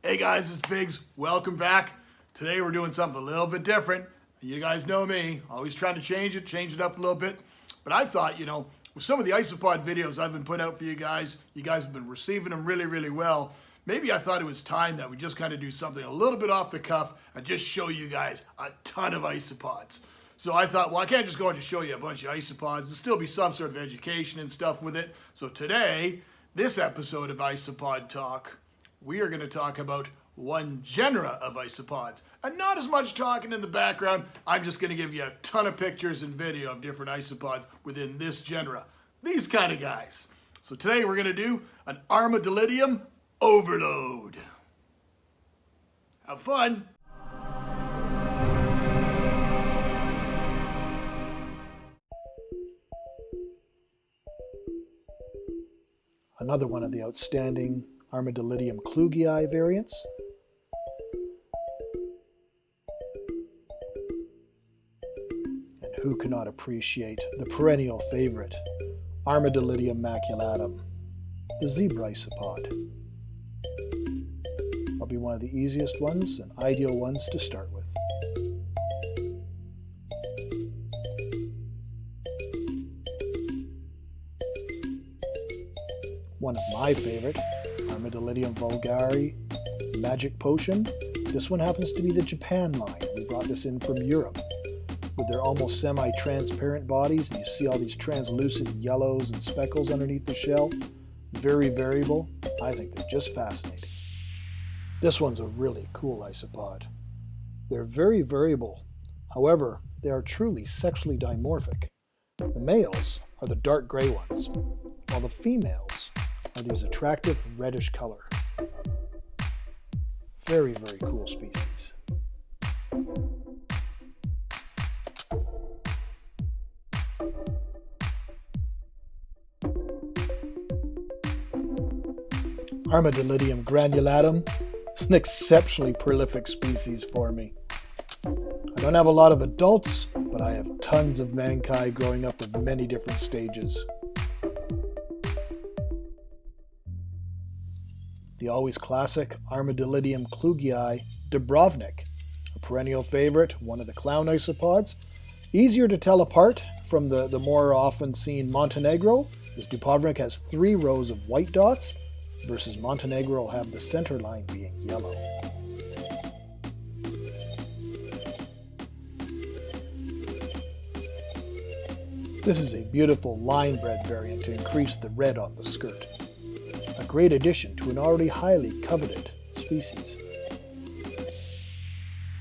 Hey guys, it's Biggs. Welcome back. Today we're doing something a little bit different. You guys know me, always trying to change it up a little bit. But I thought, with some of the Isopod videos I've been putting out for you guys have been receiving them really, really well. Maybe I thought it was time that we just kind of do something a little bit off the cuff and just show you guys a ton of Isopods. So I thought, well, I can't just go and just show you a bunch of Isopods. There'll still be some sort of education and stuff with it. So today, this episode of Isopod Talk, we are going to talk about one genera of isopods. And not as much talking in the background. I'm just going to give you a ton of pictures and video of different isopods within this genera. These kind of guys. So today we're going to do an Armadillidium OVERLOAD. Have fun. Another one of the outstanding Armadillidium klugii variants. And who cannot appreciate the perennial favorite, Armadillidium maculatum, the zebra isopod. Probably one of the easiest ones and ideal ones to start with. One of my favorite, Armadillidium vulgare Magic Potion. This one happens to be the Japan line. We brought this in from Europe. With their almost semi-transparent bodies, and you see all these translucent yellows and speckles underneath the shell. Very variable. I think they're just fascinating. This one's a really cool isopod. They're very variable. However, they are truly sexually dimorphic. The males are the dark gray ones, while the females are these attractive reddish color. Very, very cool species. Armadillidium granulatum is an exceptionally prolific species for me. I don't have a lot of adults, but I have tons of mankai growing up of many different stages. The always classic Armadillidium klugii Dubrovnik, a perennial favorite, one of the clown isopods. Easier to tell apart from the more often seen Montenegro, as Dubrovnik has 3 rows of white dots, versus Montenegro will have the center line being yellow. This is a beautiful line-bred variant to increase the red on the skirt. A great addition to an already highly coveted species.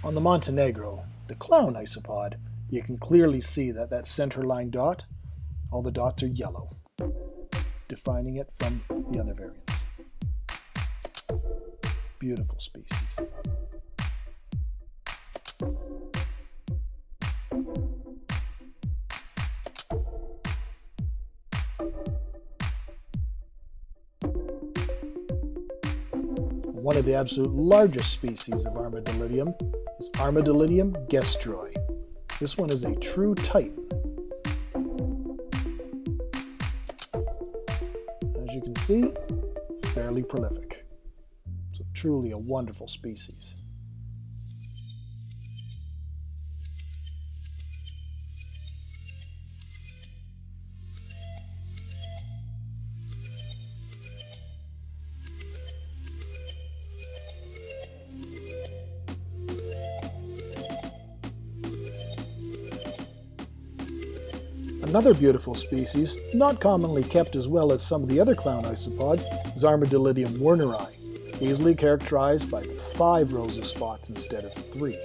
On the Montenegro, the clown isopod, you can clearly see that center line dot, all the dots are yellow, defining it from the other variants. Beautiful species. One of the absolute largest species of Armadillidium is Armadillidium gestroi. This one is a true titan. As you can see, fairly prolific. So truly a wonderful species. Another beautiful species, not commonly kept as well as some of the other clown isopods, is Armadillidium werneri, easily characterized by 5 rows of spots instead of 3.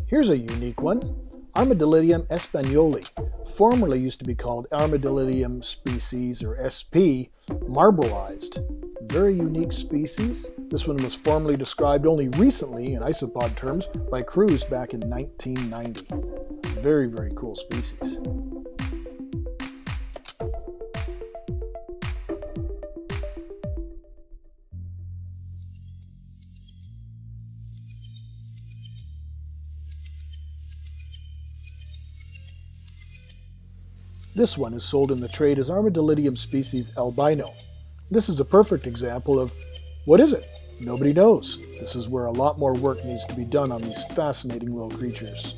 Here's a unique one, Armadillidium espagnoli. Formerly used to be called Armadillidium species, or SP, marbleized. Very unique species. This one was formally described only recently in isopod terms by Cruz back in 1990. Very, very cool species. This one is sold in the trade as Armadillidium species albino. This is a perfect example of, what is it? Nobody knows. This is where a lot more work needs to be done on these fascinating little creatures.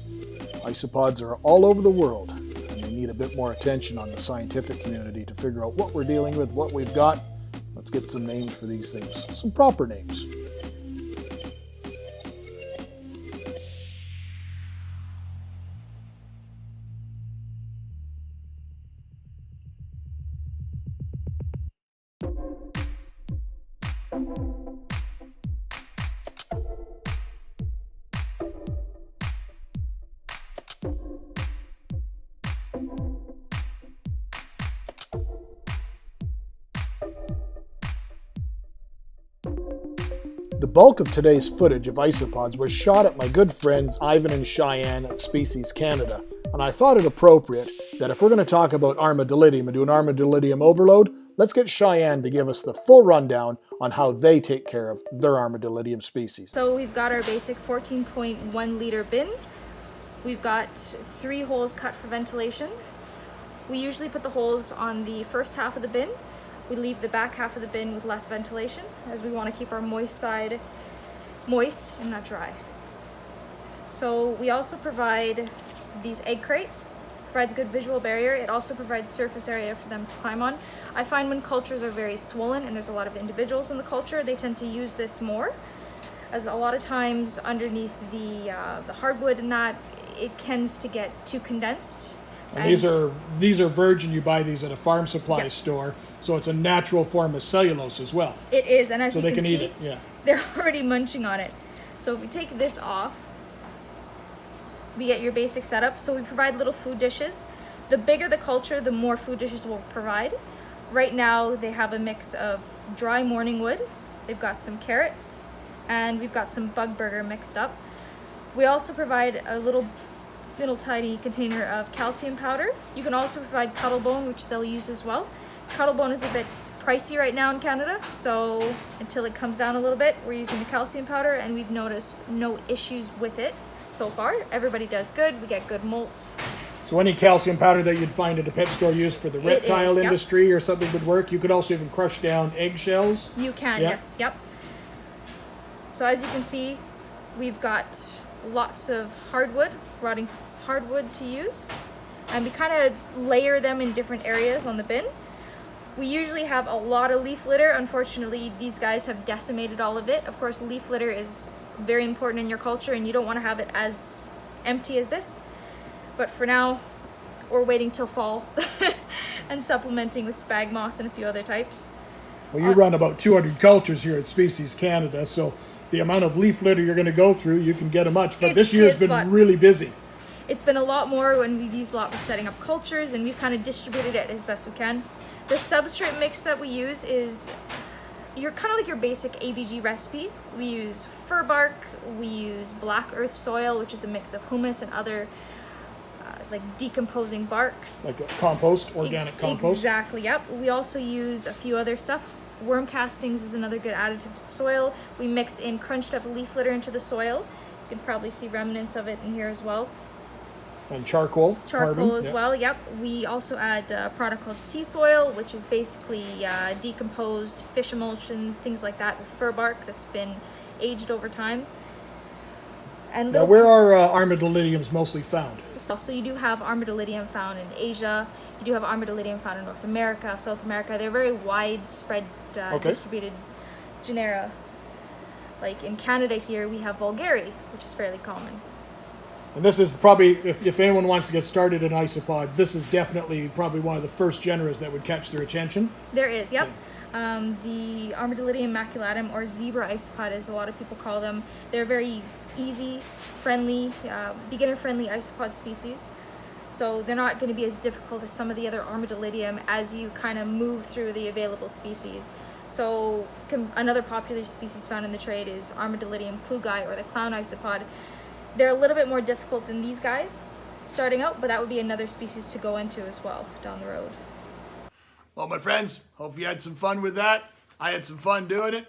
Isopods are all over the world, and they need a bit more attention on the scientific community to figure out what we're dealing with, what we've got. Let's get some names for these things, some proper names. The bulk of today's footage of isopods was shot at my good friends Ivan and Cheyenne at Species Canada, and I thought it appropriate that if we're going to talk about Armadillidium and do an Armadillidium overload, let's get Cheyenne to give us the full rundown on how they take care of their Armadillidium species. So we've got our basic 14.1 liter bin. We've got 3 holes cut for ventilation. We usually put the holes on the first half of the bin. We leave the back half of the bin with less ventilation, as we want to keep our moist side moist and not dry. So we also provide these egg crates. It provides a good visual barrier. It also provides surface area for them to climb on. I find when cultures are very swollen and there's a lot of individuals in the culture, they tend to use this more, as a lot of times underneath the hardwood and that, it tends to get too condensed. And these are virgin. You buy these at a farm supply store, so it's a natural form of cellulose as well. It is, and as so you can see, eat it. Yeah. They're already munching on it. So if we take this off, we get your basic setup. So we provide little food dishes. The bigger the culture, the more food dishes we'll provide. Right now, they have a mix of dry morning wood. They've got some carrots, and we've got some bug burger mixed up. We also provide a little tiny container of calcium powder. You can also provide cuttlebone, which they'll use as well. Cuttlebone is a bit pricey right now in Canada, so until it comes down a little bit, we're using the calcium powder, and we've noticed no issues with it so far. Everybody does good. We get good molts. So any calcium powder that you'd find at a pet store used for the reptile industry or something would work. You could also even crush down eggshells. You can, yes, yep. So as you can see, we've got lots of hardwood, rotting hardwood to use, and we kind of layer them in different areas on the bin. We usually have a lot of leaf litter. Unfortunately, these guys have decimated all of it. Of course, leaf litter is very important in your culture, and you don't want to have it as empty as this. But for now, we're waiting till fall and supplementing with spag moss and a few other types. Well, you run about 200 cultures here at Species Canada, so the amount of leaf litter you're going to go through, you can get a much. But this year's been really busy. It's been a lot more when we've used a lot with setting up cultures, and we've kind of distributed it as best we can. The substrate mix that we use is kind of like your basic ABG recipe. We use fir bark, we use black earth soil, which is a mix of humus and other like decomposing barks. Like a compost, organic compost? Exactly, yep. We also use a few other stuff. Worm castings is another good additive to the soil. We mix in crunched up leaf litter into the soil. You can probably see remnants of it in here as well. And charcoal. Charcoal as well, yep. We also add a product called sea soil, which is basically decomposed fish emulsion, things like that, with fir bark that's been aged over time. And now, where are Armadillidiums mostly found? So you do have Armadillidium found in Asia. You do have Armadillidium found in North America, South America. They're very widespread distributed genera. Like in Canada here, we have Vulgari, which is fairly common. And this is probably, if anyone wants to get started in isopods, this is definitely probably one of the first genera that would catch their attention. There is, yep. Yeah. The Armadillidium maculatum, or zebra isopod, as a lot of people call them. They're very easy, friendly, beginner-friendly isopod species. So they're not going to be as difficult as some of the other Armadillidium as you kind of move through the available species. So another popular species found in the trade is Armadillidium klugi, or the clown isopod. They're a little bit more difficult than these guys starting out, but that would be another species to go into as well down the road. Well, my friends, hope you had some fun with that. I had some fun doing it.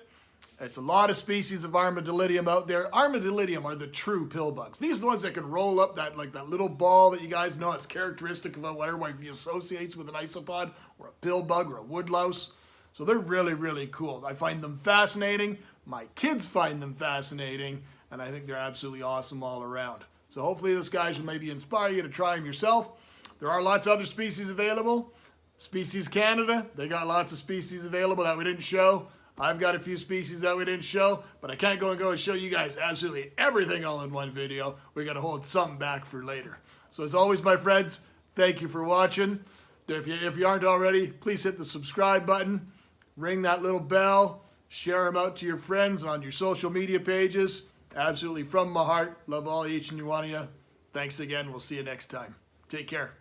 It's a lot of species of Armadillidium out there. Armadillidium are the true pillbugs. These are the ones that can roll up that little ball that you guys know. It's characteristic of what everybody associates with an isopod or a pillbug or a woodlouse. So they're really, really cool. I find them fascinating. My kids find them fascinating, and I think they're absolutely awesome all around. So hopefully this guys will maybe inspire you to try them yourself. There are lots of other species available. Species Canada, they got lots of species available that we didn't show. I've got a few species that we didn't show, but I can't go and show you guys absolutely everything all in one video. We got to hold something back for later. So as always, my friends, thank you for watching. If you aren't already, please hit the subscribe button, ring that little bell, share them out to your friends on your social media pages. Absolutely from my heart, love all each and every one of you. Thanks again. We'll see you next time. Take care.